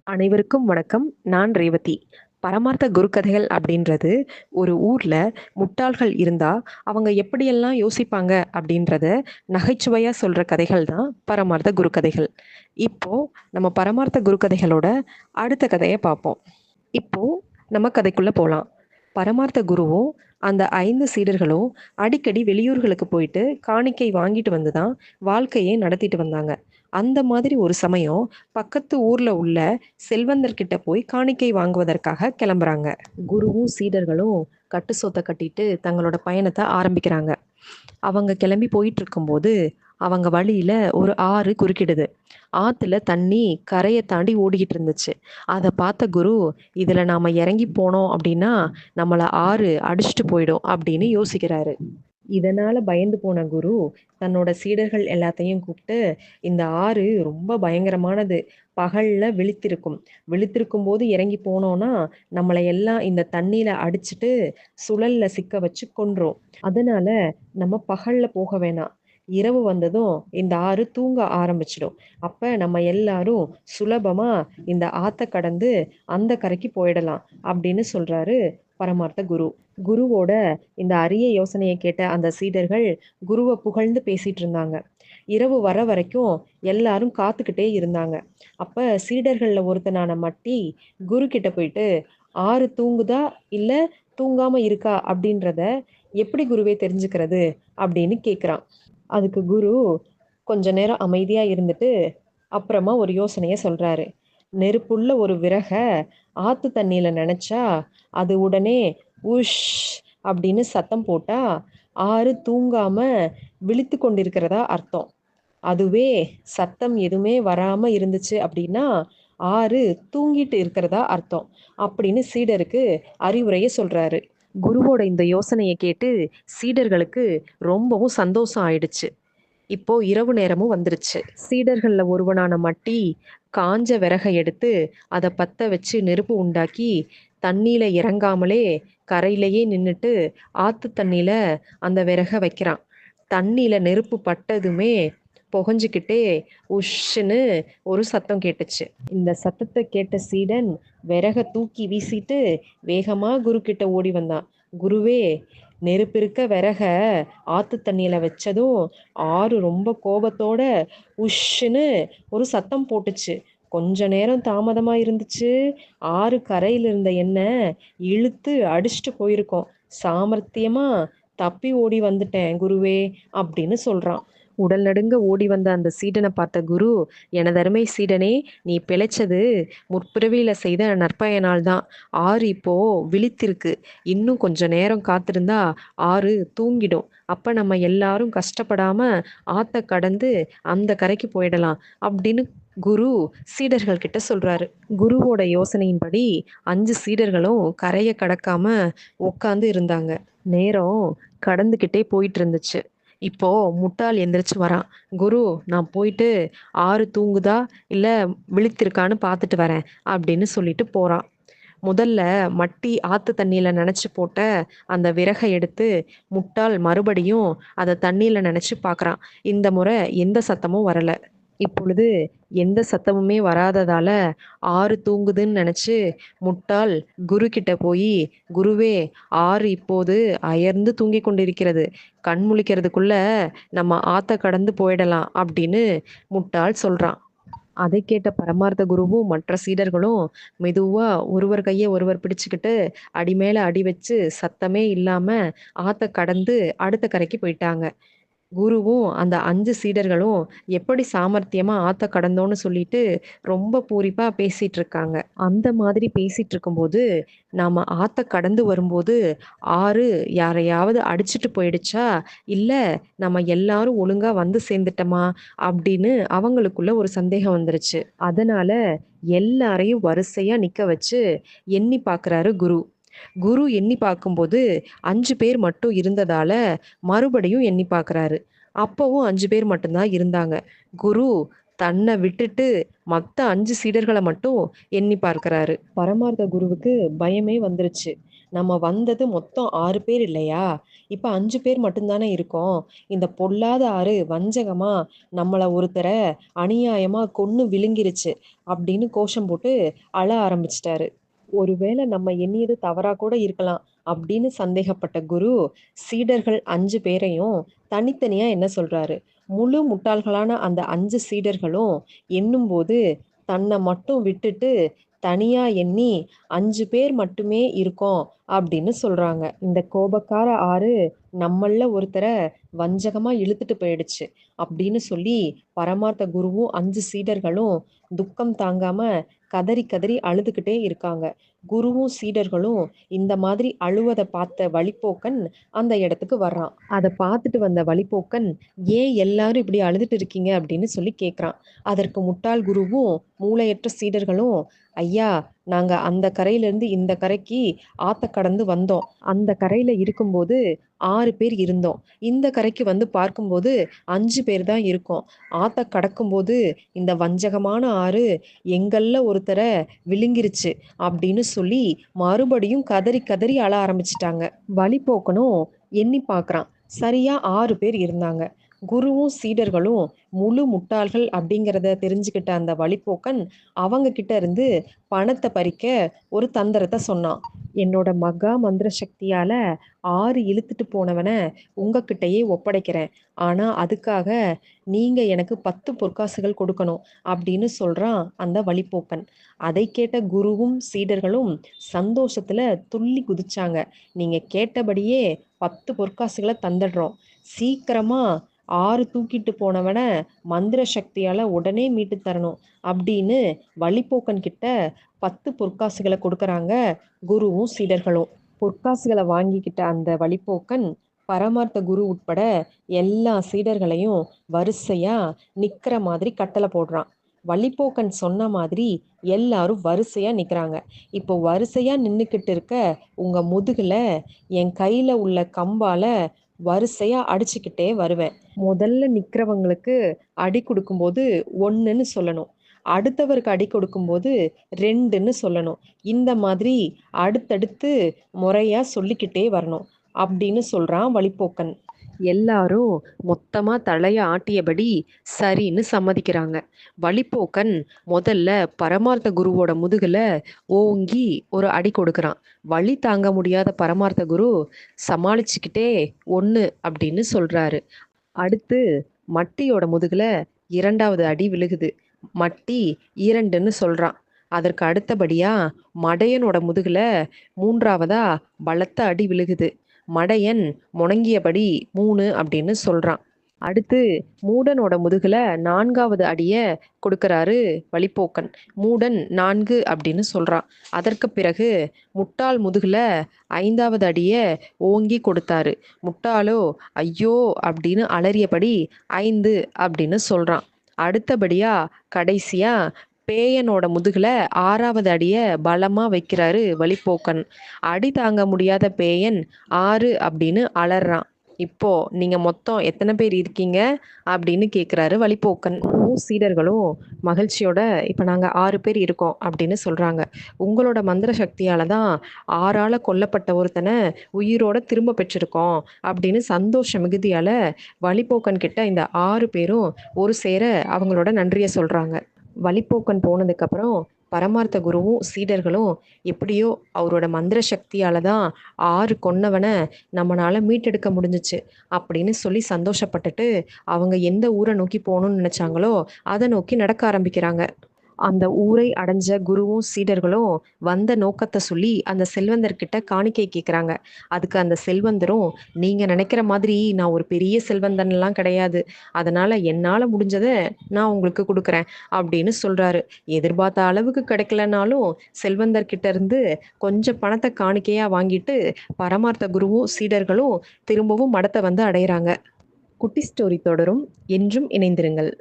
அனைவருக்கும் வணக்கம். நான் ரேவதி. பரமார்த்த குருக்கதைகள் அப்படின்றது, ஒரு ஊர்ல முட்டாள்கள் இருந்தா, அவங்க எப்படியெல்லாம் யோசிப்பாங்க அப்படின்றத நகைச்சுவையா சொல்ற கதைகள் தான் பரமார்த்த குருக்கதைகள். இப்போ நம்ம பரமார்த்த குருக்கதைகளோட அடுத்த கதைய பார்ப்போம். இப்போ நம்ம கதைக்குள்ள போலாம். பரமார்த்த குருவும், அந்த 5 சீடர்களும் அடிக்கடி வெளியூர்களுக்கு போயிட்டு காணிக்கை வாங்கிட்டு வந்து தான் வாழ்க்கையே நடத்திட்டு வந்தாங்க. அந்த மாதிரி ஒரு சமயம் பக்கத்து ஊர்ல உள்ள செல்வந்தர்கிட்ட போய் காணிக்கை வாங்குவதற்காக கிளம்புறாங்க. குருவும் சீடர்களும் கட்டு சொத்த கட்டிட்டு தங்களோட பயணத்த ஆரம்பிக்கிறாங்க. அவங்க கிளம்பி போயிட்டு இருக்கும்போது, அவங்க வழியில ஒரு ஆறு குறுக்கிடுது. ஆத்துல தண்ணி கரைய தாண்டி ஓடிக்கிட்டு இருந்துச்சு. அத பார்த்த குரு, "இதுல நாம இறங்கி போனோம் அப்படின்னா, நம்மள ஆறு அடிச்சுட்டு போயிடும்" அப்படின்னு யோசிக்கிறாரு. இதனால பயந்து போன குரு, தன்னோட சீடர்கள் எல்லாத்தையும் கூப்பிட்டு, "இந்த ஆறு ரொம்ப பயங்கரமானது. பகல்ல விழித்திருக்கும். விழித்திருக்கும்போது இறங்கி போனோம்னா, நம்மள எல்லாம் இந்த தண்ணீல அடிச்சுட்டு, சுழல்ல சிக்க வச்சு கொன்றும். அதனால நம்ம பகல்ல போக வேணாம். இரவு வந்ததும் இந்த ஆறு தூங்க ஆரம்பிச்சிடும். அப்ப நம்ம எல்லாரும் சுலபமா இந்த ஆத்த கடந்து அந்த கரைக்கு போயிடலாம்" அப்படின்னு சொல்றாரு பரமார்த்த குரு. குருவோட இந்த அரிய யோசனைய கேட்ட அந்த சீடர்கள் குருவ புகழ்ந்து பேசிட்டு இருந்தாங்க. இரவு வர வரைக்கும் எல்லாரும் காத்துக்கிட்டே இருந்தாங்க. அப்ப சீடர்கள்ல ஒருத்தனான மட்டி குரு கிட்ட போயிட்டு, "ஆறு தூங்குதா? இல்ல தூங்காம இருக்கா? அப்படின்றத எப்படி குருவே தெரிஞ்சுக்கிறது?" அப்படின்னு கேட்குறான். அதுக்கு குரு கொஞ்ச நேரம் அமைதியா இருந்துட்டு, அப்புறமா ஒரு யோசனைய சொல்றாரு. "நெருப்புள்ள ஒரு விறக ஆத்து தண்ணீல நனைச்சா, அது உடனே உஷ் அப்படின்னு சத்தம் போட்டா, ஆறு தூங்காம விழித்துக் கொண்டிருக்கிறதா அர்த்தம். அதுவே சத்தம் எதுவுமே வராம இருந்துச்சு அப்படின்னா, ஆறு தூங்கிட்டு இருக்கிறதா அர்த்தம்" அப்படின்னு சீடருக்கு அறிவுரைய சொல்றாரு. குருவோட இந்த யோசனைய கேட்டு சீடர்களுக்கு ரொம்பவும் சந்தோஷம் ஆயிடுச்சு. இப்போ இரவு நேரமும் வந்துருச்சு. சீடர்கள்ல ஒருவனான மட்டி காஞ்ச விறக எடுத்து அத பத்த வச்சு நெருப்பு உண்டாக்கி, தண்ணீல இறங்காமலே கரையிலேயே நின்னுட்டு ஆத்து தண்ணீல அந்த விறக வைக்கிறான். தண்ணீல நெருப்பு பட்டதுமே புகஞ்சுக்கிட்டே உஷ்ன்னு ஒரு சத்தம் கேட்டுச்சு. இந்த சத்தத்த கேட்ட சீடன் விறக தூக்கி வீசிட்டு வேகமா குரு கிட்ட ஓடி வந்தான். "குருவே, நெருப்பு இருக்க விறக ஆத்து தண்ணீல வச்சதும் ஆறு ரொம்ப கோபத்தோட உஷ்ன்னு ஒரு சத்தம் போட்டுச்சு. கொஞ்ச நேரம் தாமதமா இருந்துச்சு, ஆறு கரையில இருந்த என்ன இழுத்து அடிச்சுட்டு போயிருக்கோம். சாமர்த்தியமா தப்பி ஓடி வந்துட்டேன் குருவே" அப்படின்னு சொல்றான். உடல் நடுங்க ஓடி வந்த அந்த சீடனை பார்த்த குரு, "எனதருமை சீடனே, நீ பிழைச்சது முற்பிறவியில செய்த நற்பயனால் தான். ஆறு இப்போ விழித்திருக்கு. இன்னும் கொஞ்ச நேரம் காத்திருந்தா ஆறு தூங்கிடும். அப்ப நம்ம எல்லாரும் கஷ்டப்படாம ஆத்த கடந்து அந்த கரைக்கு போயிடலாம்" அப்படின்னு குரு சீடர்கள் கிட்ட சொல்றாரு. குருவோட யோசனையின்படி 5 சீடர்களும் கரைய கடக்காம உட்கார்ந்து இருந்தாங்க. நேரம் கடந்துகிட்டே போயிட்டு இருந்துச்சு. இப்போ முட்டாள் எந்திரிச்சு வரான். "குரு, நான் போயிட்டு ஆறு தூங்குதா இல்ல விழித்திருக்கான்னு பார்த்துட்டு வரேன்" அப்படின்னு சொல்லிட்டு போறான். முதல்ல மட்டி ஆத்து தண்ணீல நனைச்சு போட்ட அந்த விறக எடுத்து முட்டாள் மறுபடியும் அத தண்ணீல நனைச்சு பார்க்கறான். இந்த முறை எந்த சத்தமும் வரல. இப்பொழுது எந்த சத்தமுமே வராததால ஆறு தூங்குதுன்னு நினைச்சு முட்டாள் குரு கிட்ட போய், "குருவே, ஆறு இப்போது அயர்ந்து தூங்கிக் கொண்டிருக்கிறது. கண் முழிக்கிறதுக்குள்ள நம்ம ஆத்த கடந்து போயிடலாம்" அப்படின்னு முட்டாள் சொல்றான். அதை கேட்ட பரமார்த்த குருவும் மற்ற சீடர்களும் மெதுவா ஒருவர் கைய ஒருவர் பிடிச்சுக்கிட்டு அடி மேல அடி வச்சு சத்தமே இல்லாம ஆத்த கடந்து அடுத்த கரைக்கு போயிட்டாங்க. குருவும் அந்த 5 சீடர்களும் எப்படி சாமர்த்தியமா ஆத்த கடந்தோன்னு சொல்லிட்டு ரொம்ப பூரிப்பா பேசிட்டு இருக்காங்க. அந்த மாதிரி பேசிட்டு இருக்கும்போது, நாம ஆத்த கடந்து வரும்போது ஆறு யாரையாவது அடிச்சுட்டு போயிடுச்சா? இல்ல நம்ம எல்லாரும் ஒழுங்கா வந்து சேர்ந்துட்டோமா? அப்படின்னு அவங்களுக்குள்ள ஒரு சந்தேகம் வந்துருச்சு. அதனால எல்லாரையும் வரிசையா நிக்க வச்சு எண்ணி பார்க்குறாரு குரு. குரு எண்ணி பார்க்கும்போது 5 பேர் மட்டும் இருந்ததால மறுபடியும் எண்ணி பார்க்குறாரு. அப்பவும் 5 பேர் மட்டும் தான் இருந்தாங்க. குரு தன்னை விட்டுட்டு மத்த 5 சீடர்கள மட்டும் எண்ணி பார்க்கிறாரு. பரமார்த்த குருவுக்கு பயமே வந்துருச்சு. நம்ம வந்தது மொத்தம் 6 பேர் இல்லையா? இப்ப 5 பேர் மட்டும் தானே இருக்கோம். இந்த பொல்லாத ஆறு வஞ்சகமா நம்மள ஒருத்தர அநியாயமா கொன்னு விழுங்கிருச்சு அப்படின்னு கோஷம் போட்டு அழ ஆரம்பிச்சுட்டாரு. ஒருவேளை நம்ம எண்ணியது தவறா கூட இருக்கலாம் அப்படின்னு சந்தேகப்பட்ட குரு, சீடர்கள் 5 பேரையும் தனித்தனியா எண்ண சொல்றாரு. முழு முட்டாள்களான அந்த 5 சீடர்களும் எண்ணும்போது, தன்ன மட்டும் விட்டுட்டு தனியா எண்ணி 5 பேர் மட்டுமே இருக்கோம் அப்படின்னு சொல்றாங்க. இந்த கோபக்கார ஆறு நம்மள்ல ஒருத்தர வஞ்சகமா இழுத்துட்டு போயிடுச்சு அப்படின்னு சொல்லி பரமார்த்த குருவும் 5 சீடர்களும் துக்கம் தாங்காம கதறி கதறி அழுதுகிட்டே இருக்காங்க. குருவும் சீடர்களும் இந்த மாதிரி அழுவத பார்த்த வழிப்போக்கன் அந்த இடத்துக்கு வர்றான். அத பார்த்துட்டு வந்த வழிப்போக்கன், "ஏன் எல்லாரும் இப்படி அழுதுட்டு இருக்கீங்க?" அப்படின்னு சொல்லி கேட்குறான். அதற்கு முட்டாள் குருவும், மூளையற்ற சீடர்களும், "ஐயா, நாங்க அந்த கரையிலேருந்து இந்த கரைக்கு ஆத்த கடந்து வந்தோம். அந்த கரையில இருக்கும்போது 6 பேர் இருந்தோம். இந்த கரைக்கு வந்து பார்க்கும்போது 5 பேர் தான் இருக்கோம். ஆத்த கடக்கும்போது இந்த வஞ்சகமான ஆறு எங்கள்ல ஒருத்தர விழுங்கிருச்சு." அப்படின்னு சொல்லி மறுபடியும் கதறி கதறி அழ ஆரம்பிச்சுட்டாங்க. வழிப்போக்கனும் எண்ணி பார்க்குறான். சரியா 6 பேர் இருந்தாங்க. குருவும் சீடர்களும் முழு முட்டாள்கள் அப்படிங்கிறத தெரிஞ்சுக்கிட்ட அந்த வழிப்போக்கன் அவங்க கிட்ட இருந்து பணத்தை பறிக்க ஒரு தந்திரத்தை சொன்னான். என்னோட மகா மந்திர சக்தியால 6 இழுத்துட்டு போனவன உங்ககிட்டயே ஒப்படைக்கிறேன். ஆனா அதுக்காக நீங்க எனக்கு 10 பொற்காசுகள் கொடுக்கணும் அப்படின்னு சொல்றான் அந்த வழிப்போக்கன். அதை கேட்ட குருவும் சீடர்களும் சந்தோஷத்துல துள்ளி குதிச்சாங்க. நீங்க கேட்டபடியே 10 பொற்காசுகளை தந்துடுறோம். சீக்கிரமா 6 தூக்கிட்டு போனவன மந்திர சக்தியால உடனே மீட்டு தரணும் அப்படின்னு வழிப்போக்கன் கிட்ட 10 பொற்காசுகளை கொடுக்கறாங்க குருவும் சீடர்களும். பொற்காசுகளை வாங்கிக்கிட்ட அந்த வழிப்போக்கன் பரமார்த்த குரு உட்பட எல்லா சீடர்களையும் வரிசையா நிக்கிற மாதிரி கட்டளை போடுறான். வழிப்போக்கன் சொன்ன மாதிரி எல்லாரும் வரிசையா நிக்கிறாங்க. இப்போ வரிசையா நின்னுக்கிட்டு இருக்க உங்க முதுகுல என் கையில உள்ள கம்பால வரிசையா அடிச்சுக்கிட்டே வருவேன். முதல்ல நிக்கிறவங்களுக்கு அடி கொடுக்கும்போது 1ன்னு சொல்லணும். அடுத்தவருக்கு அடி கொடுக்கும்போது 2ன்னு சொல்லணும். இந்த மாதிரி அடுத்தடுத்து முறையா சொல்லிக்கிட்டே வரணும் அப்படின்னு சொல்றான் வழிப்போக்கன். எல்லாரும் மொத்தமா தலைய ஆட்டியபடி சரின்னு சம்மதிக்கிறாங்க. வழிப்போக்கன் முதல்ல பரமார்த்த குருவோட முதுகுல ஓங்கி ஒரு அடி கொடுக்கறான். வலி தாங்க முடியாத பரமார்த்த குரு சமாளிச்சுக்கிட்டே 1 அப்படின்னு சொல்றாரு. அடுத்து மட்டியோட முதுகுல 2வது அடி விழுகுது. மட்டி 2ன்னு சொல்றான். அதற்கு அடுத்தபடியா மடையனோட முதுகுல 3வதா பலத்த அடி விழுகுது. மடையன் முணங்கியபடி 3 அப்படின்னு சொல்றான். அடுத்து மூடனோட முதுகுல 4வது அடிய கொடுக்கறாரு வழிப்போக்கன். மூடன் 4 அப்படின்னு சொல்றான். அதற்கு பிறகு முட்டாள் முதுகுல 5வது அடிய ஓங்கி கொடுத்தாரு. முட்டாளோ ஐயோ அப்படின்னு அலறியபடி 5 அப்படின்னு சொல்றான். அடுத்தபடியா கடைசியா பேயனோட முதுகுல 6வது அடிய பலமா வைக்கிறாரு வழிப்போக்கன். அடி தாங்க முடியாத பேயன் 6 அப்படின்னு அலறான். இப்போ நீங்க மொத்தம் எத்தனை பேர் இருக்கீங்க அப்படின்னு கேட்குறாரு வழிப்போக்கன். குருவும் சீடர்களும் மகிழ்ச்சியோட இப்ப நாங்க 6 பேர் இருக்கோம் அப்படின்னு சொல்றாங்க. உங்களோட மந்திர சக்தியால தான் 6ஆல கொல்லப்பட்ட ஒருத்தனை உயிரோட திரும்ப பெற்றிருக்கோம் அப்படின்னு சந்தோஷ மிகுதியால வழிப்போக்கன் கிட்ட இந்த 6 பேரும் ஒரு சேர அவங்களோட நன்றியை சொல்றாங்க. வழிப்போக்கன் போனதுக்கப்புறம் பரமார்த்த குருவும் சீடர்களும் எப்படியோ அவரோட மந்திர சக்தியால தான் 6 கொன்னவன நம்மனால மீட்டெடுக்க முடிஞ்சுச்சு அப்படின்னு சொல்லி சந்தோஷப்பட்டுட்டு அவங்க எந்த ஊரை நோக்கி போகணும்னு நினைச்சாங்களோ அதை நோக்கி நடக்க ஆரம்பிக்கிறாங்க. அந்த ஊரை அடைஞ்ச குருவும் சீடர்களும் வந்த நோக்கத்தை சொல்லி அந்த செல்வந்தர்கிட்ட காணிக்கை கேட்குறாங்க. அதுக்கு அந்த செல்வந்தரும், நீங்க நினைக்கிற மாதிரி நான் ஒரு பெரிய செல்வந்தன்லாம் கிடையாது. அதனால என்னால முடிஞ்சதை நான் உங்களுக்கு கொடுக்குறேன் அப்படின்னு சொல்றாரு. எதிர்பார்த்த அளவுக்கு கிடைக்கலனாலும் செல்வந்தர்கிட்ட இருந்து கொஞ்சம் பணத்தை காணிக்கையா வாங்கிட்டு பரமார்த்த குருவும் சீடர்களும் திரும்பவும் மடத்தை வந்து அடையிறாங்க. குட்டி ஸ்டோரி தொடரும். என்றும் இணைந்திருங்கள்.